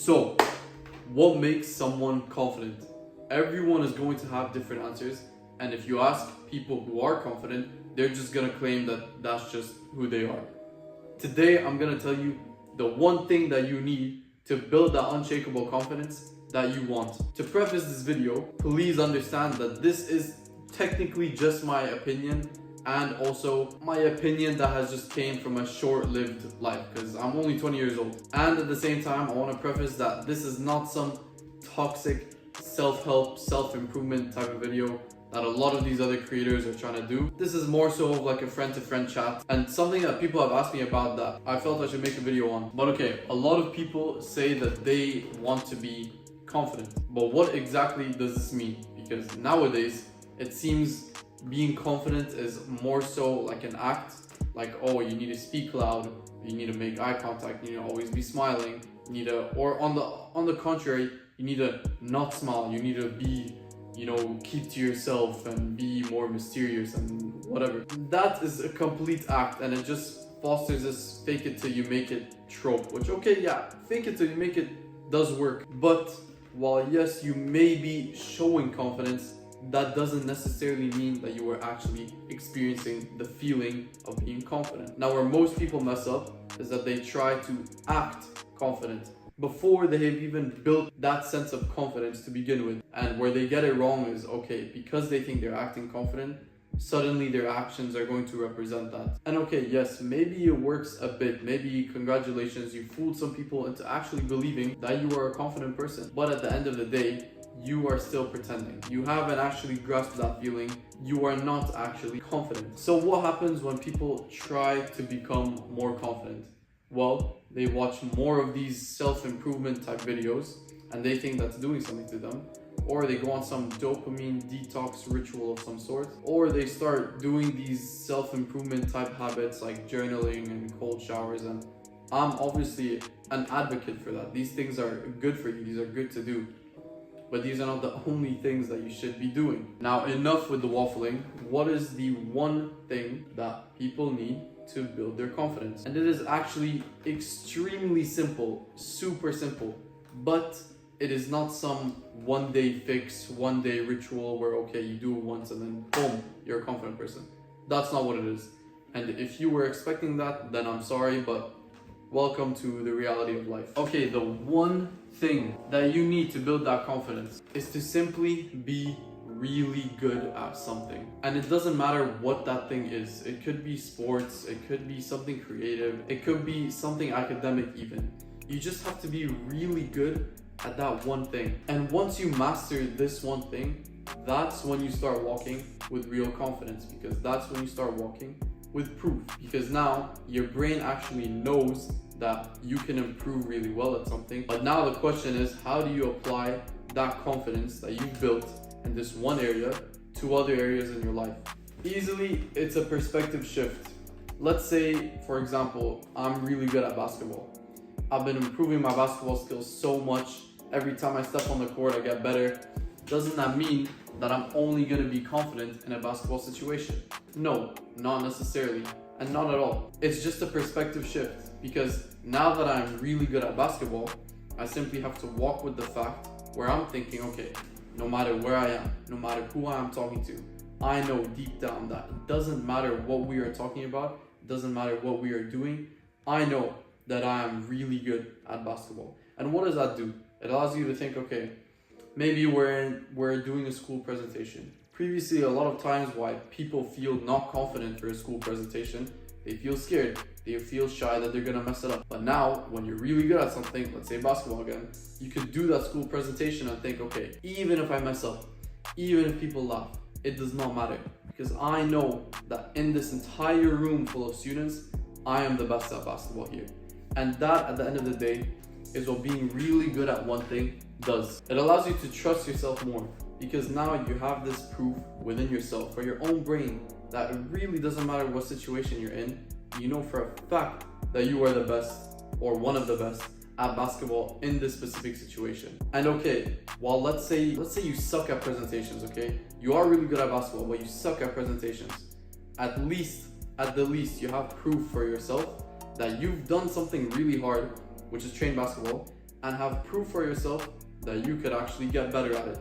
So, what makes someone confident? Everyone is going to have different answers, and if you ask people who are confident, they're just gonna claim that that's just who they are. Today, I'm gonna tell you the one thing that you need to build that unshakable confidence that you want. To preface this video, please understand that this is technically just my opinion, and also my opinion that has just came from a short-lived life, because I'm only 20 years old. And at the same time, I want to preface that this is not some toxic self-help, self-improvement type of video that a lot of these other creators are trying to do. This is more so of like a friend-to-friend chat, and something that people have asked me about that I felt I should make a video on. But okay, a lot of people say that they want to be confident, but what exactly does this mean? Because nowadays it seems being confident is more so like an act, like, oh, you need to speak loud, you need to make eye contact, you need to always be smiling, you need to, or on the contrary, you need to not smile, you need to be, keep to yourself and be more mysterious and whatever. That is a complete act, and it just fosters this fake it till you make it trope, which, okay, yeah, fake it till you make it does work. But while yes, you may be showing confidence, that doesn't necessarily mean that you are actually experiencing the feeling of being confident. Now, where most people mess up is that they try to act confident before they have even built that sense of confidence to begin with. And where they get it wrong is, okay, because they think they're acting confident, suddenly their actions are going to represent that. And okay, yes, maybe it works a bit. Maybe, congratulations, you fooled some people into actually believing that you are a confident person. But at the end of the day, you are still pretending. You haven't actually grasped that feeling. You are not actually confident. So what happens when people try to become more confident? Well, they watch more of these self-improvement type videos and they think that's doing something to them. Or they go on some dopamine detox ritual of some sort. Or they start doing these self-improvement type habits like journaling and cold showers. And I'm obviously an advocate for that. These things are good for you. These are good to do. But these are not the only things that you should be doing. Now, enough with the waffling. What is the one thing that people need to build their confidence? And it is actually extremely simple, super simple, but it is not some one-day fix, one-day ritual where, okay, you do it once and then boom, you're a confident person. That's not what it is. And if you were expecting that, then I'm sorry, but welcome to the reality of life. Okay, the one thing that you need to build that confidence is to simply be really good at something. And it doesn't matter what that thing is. It could be sports, it could be something creative, it could be something academic even. You just have to be really good at that one thing. And once you master this one thing, that's when you start walking with real confidence, because that's when you start walking with proof. Because now your brain actually knows that you can improve really well at something. But now the question is, how do you apply that confidence that you've built in this one area to other areas in your life? Easily, it's a perspective shift. Let's say, for example, I'm really good at basketball. I've been improving my basketball skills so much. Every time I step on the court, I get better. Doesn't that mean that I'm only going to be confident in a basketball situation? No, not necessarily, and not at all. It's just a perspective shift, because now that I'm really good at basketball, I simply have to walk with the fact where I'm thinking, okay, no matter where I am, no matter who I am talking to, I know deep down that it doesn't matter what we are talking about, it doesn't matter what we are doing, I know that I am really good at basketball. And what does that do? It allows you to think, okay, maybe we're doing a school presentation. Previously, a lot of times why people feel not confident for a school presentation, they feel scared, they feel shy that they're gonna mess it up. But now, when you're really good at something, let's say basketball again, you can do that school presentation and think, okay, even if I mess up, even if people laugh, it does not matter. Because I know that in this entire room full of students, I am the best at basketball here. And that, at the end of the day, is what being really good at one thing does. It allows you to trust yourself more, because now you have this proof within yourself, for your own brain, that it really doesn't matter what situation you're in, you know for a fact that you are the best or one of the best at basketball in this specific situation. And okay, well, let's say you suck at presentations, okay? You are really good at basketball, but you suck at presentations. At the least, you have proof for yourself that you've done something really hard, which is train basketball, and have proof for yourself that you could actually get better at it.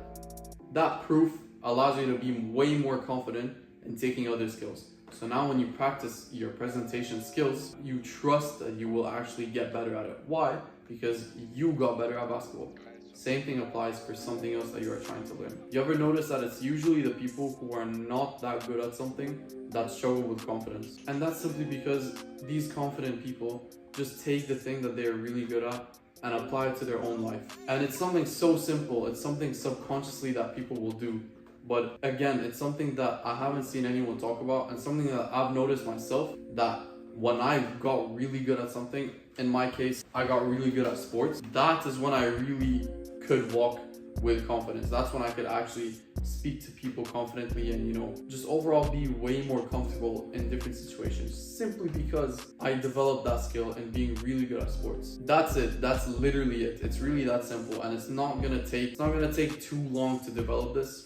That proof allows you to be way more confident in taking other skills. So now when you practice your presentation skills, you trust that you will actually get better at it. Why? Because you got better at basketball. Same thing applies for something else that you are trying to learn. You ever notice that it's usually the people who are not that good at something that struggle with confidence? And that's simply because these confident people just take the thing that they're really good at and apply it to their own life. And it's something so simple, it's something subconsciously that people will do. But again, it's something that I haven't seen anyone talk about, and something that I've noticed myself, that when I got really good at something, in my case, I got really good at sports, that is when I really could walk with confidence. That's when I could actually speak to people confidently and, just overall be way more comfortable in different situations, simply because I developed that skill in being really good at sports. That's it. That's literally it. It's really that simple, and it's not gonna take too long to develop this,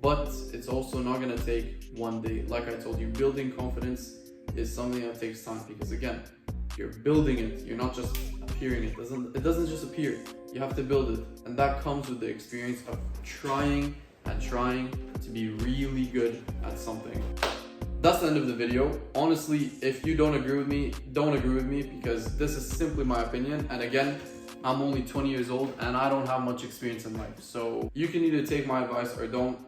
but it's also not gonna take one day. Like I told you, building confidence is something that takes time, because again, you're building it. You're not just appearing it. It doesn't just appear. You have to build it, and that comes with the experience of trying and trying to be really good at something. That's the end of the video. Honestly, if you don't agree with me, don't agree with me, because this is simply my opinion. And again, I'm only 20 years old and I don't have much experience in life. So you can either take my advice or don't.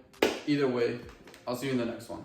Either way, I'll see you in the next one.